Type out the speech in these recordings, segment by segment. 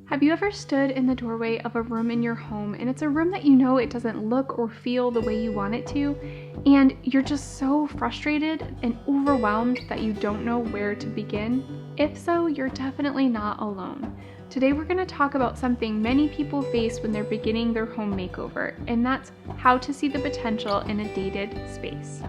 Have you ever stood in the doorway of a room in your home and it's a room that you know it doesn't look or feel the way you want it to, and you're just so frustrated and overwhelmed that you don't know where to begin? If so, you're definitely not alone. Today we're going to talk about something many people face when they're beginning their home makeover, and that's how to see the potential in a dated space.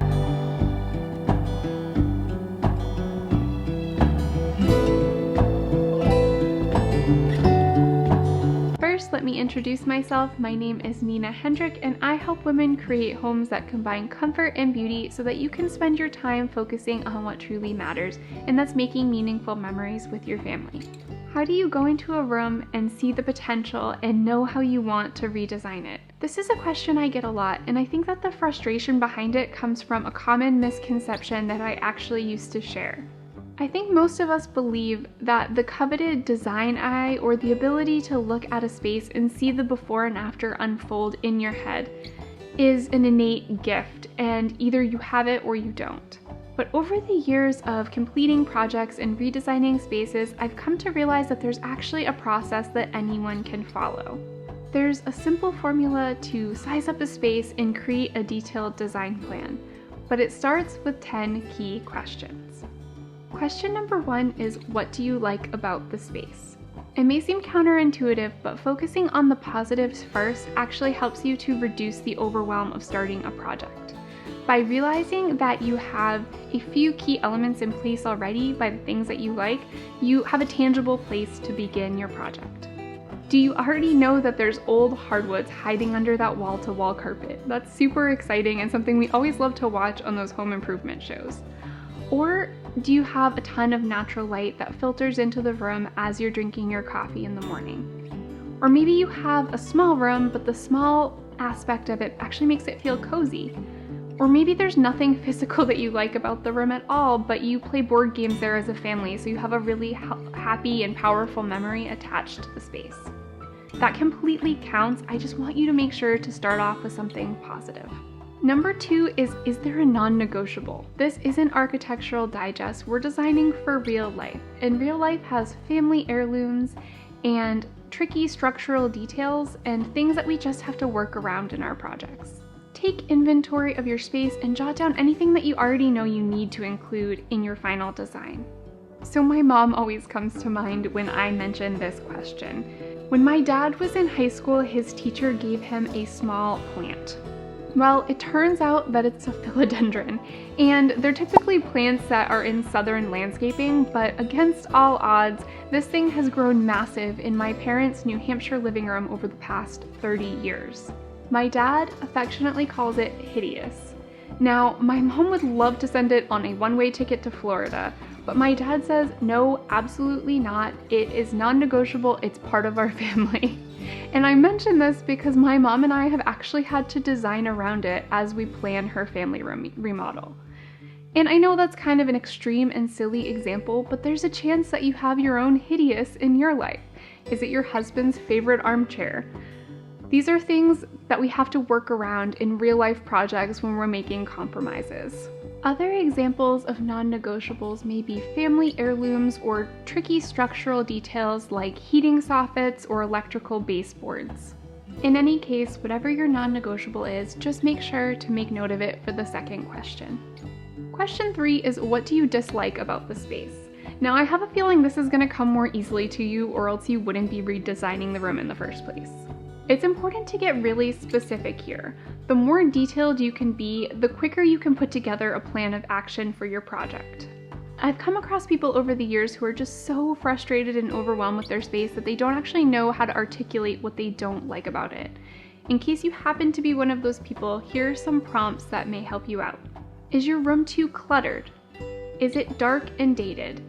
First, let me introduce myself. My name is Nina Hendrick, and I help women create homes that combine comfort and beauty so that you can spend your time focusing on what truly matters, and that's making meaningful memories with your family. How do you go into a room and see the potential and know how you want to redesign it? This is a question I get a lot, and I think that the frustration behind it comes from a common misconception that I actually used to share. I think most of us believe that the coveted design eye, or the ability to look at a space and see the before and after unfold in your head, is an innate gift, and either you have it or you don't. But over the years of completing projects and redesigning spaces, I've come to realize that there's actually a process that anyone can follow. There's a simple formula to size up a space and create a detailed design plan, but it starts with 10 key questions. Question number 1 is, what do you like about the space? It may seem counterintuitive, but focusing on the positives first actually helps you to reduce the overwhelm of starting a project. By realizing that you have a few key elements in place already by the things that you like, you have a tangible place to begin your project. Do you already know that there's old hardwoods hiding under that wall-to-wall carpet? That's super exciting and something we always love to watch on those home improvement shows. Or do you have a ton of natural light that filters into the room as you're drinking your coffee in the morning? Or maybe you have a small room, but the small aspect of it actually makes it feel cozy. Or maybe there's nothing physical that you like about the room at all, but you play board games there as a family, so you have a really happy and powerful memory attached to the space. That completely counts. I just want you to make sure to start off with something positive. Number 2 is there a non-negotiable? This isn't Architectural Digest. We're designing for real life, and real life has family heirlooms and tricky structural details and things that we just have to work around in our projects. Take inventory of your space and jot down anything that you already know you need to include in your final design. So my mom always comes to mind when I mention this question. When my dad was in high school, his teacher gave him a small plant. Well, it turns out that it's a philodendron, and they're typically plants that are in southern landscaping, but against all odds, this thing has grown massive in my parents' New Hampshire living room over the past 30 years. My dad affectionately calls it hideous. Now, my mom would love to send it on a one-way ticket to Florida, but my dad says, no, absolutely not. It is non-negotiable. It's part of our family. And I mention this because my mom and I have actually had to design around it as we plan her family remodel. And I know that's kind of an extreme and silly example, but there's a chance that you have your own hideous in your life. Is it your husband's favorite armchair? These are things that we have to work around in real life projects when we're making compromises. Other examples of non-negotiables may be family heirlooms or tricky structural details like heating soffits or electrical baseboards. In any case, whatever your non-negotiable is, just make sure to make note of it for the second question. Question 3 is, what do you dislike about the space? Now, I have a feeling this is going to come more easily to you, or else you wouldn't be redesigning the room in the first place. It's important to get really specific here. The more detailed you can be, the quicker you can put together a plan of action for your project. I've come across people over the years who are just so frustrated and overwhelmed with their space that they don't actually know how to articulate what they don't like about it. In case you happen to be one of those people, here are some prompts that may help you out. Is your room too cluttered? Is it dark and dated?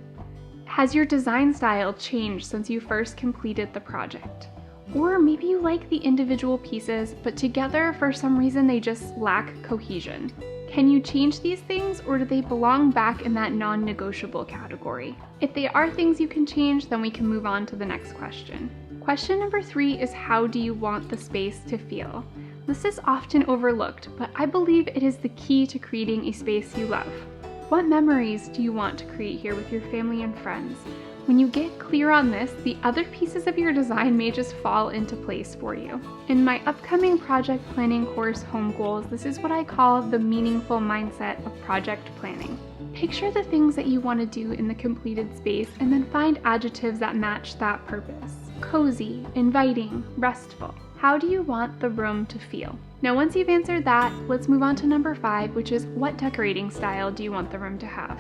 Has your design style changed since you first completed the project? Or maybe you like the individual pieces, but together for some reason they just lack cohesion. Can you change these things, or do they belong back in that non-negotiable category? If they are things you can change, then we can move on to the next question. Question number 3 is, how do you want the space to feel? This is often overlooked, but I believe it is the key to creating a space you love. What memories do you want to create here with your family and friends? When you get clear on this, the other pieces of your design may just fall into place for you. In my upcoming project planning course, Home Goals, this is what I call the meaningful mindset of project planning. Picture the things that you want to do in the completed space and then find adjectives that match that purpose. Cozy, inviting, restful. How do you want the room to feel? Now, once you've answered that, let's move on to number 5, which is what decorating style do you want the room to have?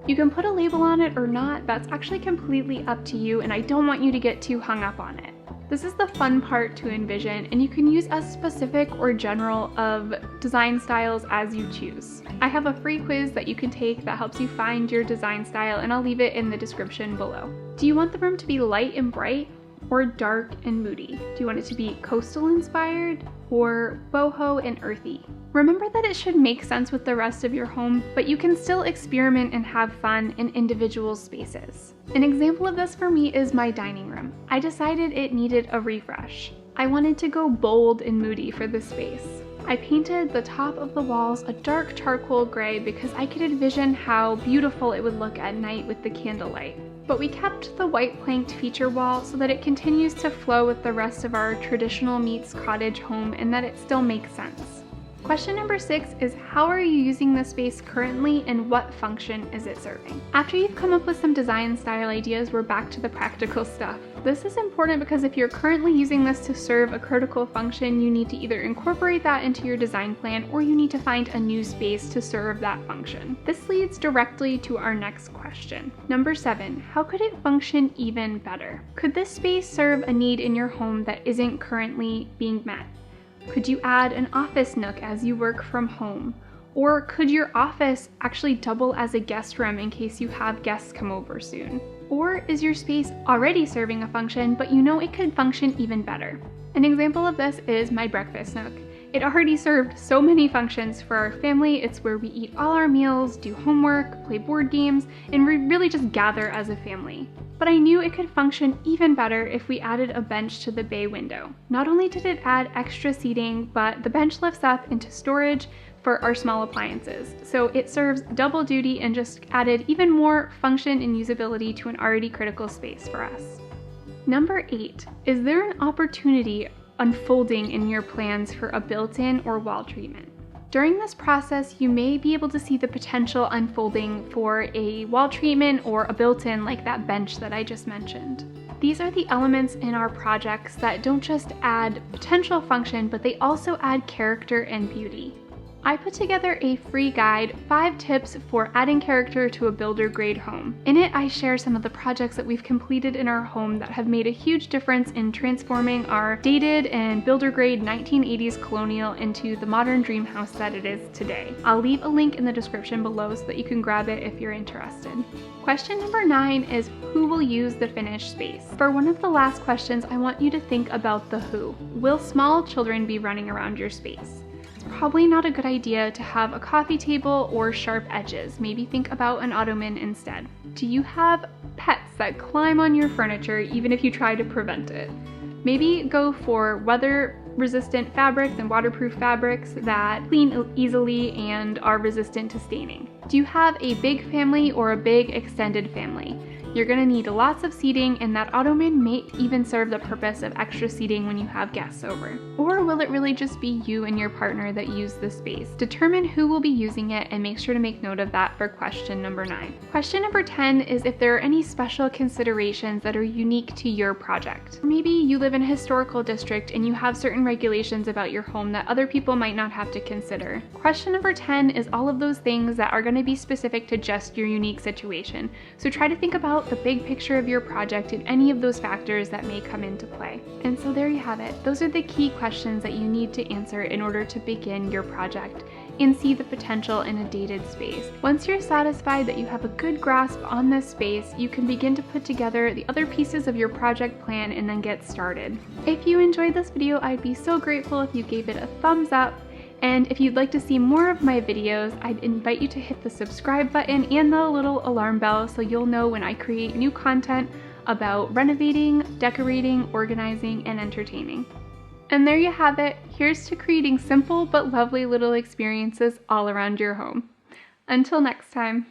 You can put a label on it or not, that's actually completely up to you, and I don't want you to get too hung up on it. This is the fun part to envision, and you can use as specific or general of design styles as you choose. I have a free quiz that you can take that helps you find your design style, and I'll leave it in the description below. Do you want the room to be light and bright or dark and moody? Do you want it to be coastal inspired or boho and earthy? Remember that it should make sense with the rest of your home, but you can still experiment and have fun in individual spaces. An example of this for me is my dining room. I decided it needed a refresh. I wanted to go bold and moody for this space. I painted the top of the walls a dark charcoal gray because I could envision how beautiful it would look at night with the candlelight. But we kept the white planked feature wall so that it continues to flow with the rest of our traditional meets cottage home and that it still makes sense. Question number 6 is, how are you using the space currently and what function is it serving? After you've come up with some design style ideas, we're back to the practical stuff. This is important because if you're currently using this to serve a critical function, you need to either incorporate that into your design plan or you need to find a new space to serve that function. This leads directly to our next question. Number 7, how could it function even better? Could this space serve a need in your home that isn't currently being met? Could you add an office nook as you work from home? Or could your office actually double as a guest room in case you have guests come over soon? Or is your space already serving a function, but you know it could function even better? An example of this is my breakfast nook. It already served so many functions for our family. It's where we eat all our meals, do homework, play board games, and we really just gather as a family. But I knew it could function even better if we added a bench to the bay window. Not only did it add extra seating, but the bench lifts up into storage for our small appliances. So it serves double duty and just added even more function and usability to an already critical space for us. Number 8, is there an opportunity unfolding in your plans for a built-in or wall treatment? During this process, you may be able to see the potential unfolding for a wall treatment or a built-in like that bench that I just mentioned. These are the elements in our projects that don't just add potential function, but they also add character and beauty. I put together a free guide, 5 tips for adding character to a builder grade home. In it, I share some of the projects that we've completed in our home that have made a huge difference in transforming our dated and builder grade 1980s colonial into the modern dream house that it is today. I'll leave a link in the description below so that you can grab it if you're interested. Question number 9 is, who will use the finished space? For one of the last questions, I want you to think about the who. Will small children be running around your space? Probably not a good idea to have a coffee table or sharp edges. Maybe think about an ottoman instead. Do you have pets that climb on your furniture even if you try to prevent it? Maybe go for weather-resistant fabrics and waterproof fabrics that clean easily and are resistant to staining. Do you have a big family or a big extended family? You're going to need lots of seating, and that ottoman may even serve the purpose of extra seating when you have guests over. Or will it really just be you and your partner that use the space? Determine who will be using it and make sure to make note of that for question number 9. Question number 10 is if there are any special considerations that are unique to your project. Maybe you live in a historical district and you have certain regulations about your home that other people might not have to consider. Question number 10 is all of those things that are going to be specific to just your unique situation. So try to think about the big picture of your project and any of those factors that may come into play. And so there you have it. Those are the key questions that you need to answer in order to begin your project and see the potential in a dated space. Once you're satisfied that you have a good grasp on this space, you can begin to put together the other pieces of your project plan and then get started. If you enjoyed this video, I'd be so grateful if you gave it a thumbs up. And if you'd like to see more of my videos, I'd invite you to hit the subscribe button and the little alarm bell so you'll know when I create new content about renovating, decorating, organizing, and entertaining. And there you have it. Here's to creating simple but lovely little experiences all around your home. Until next time.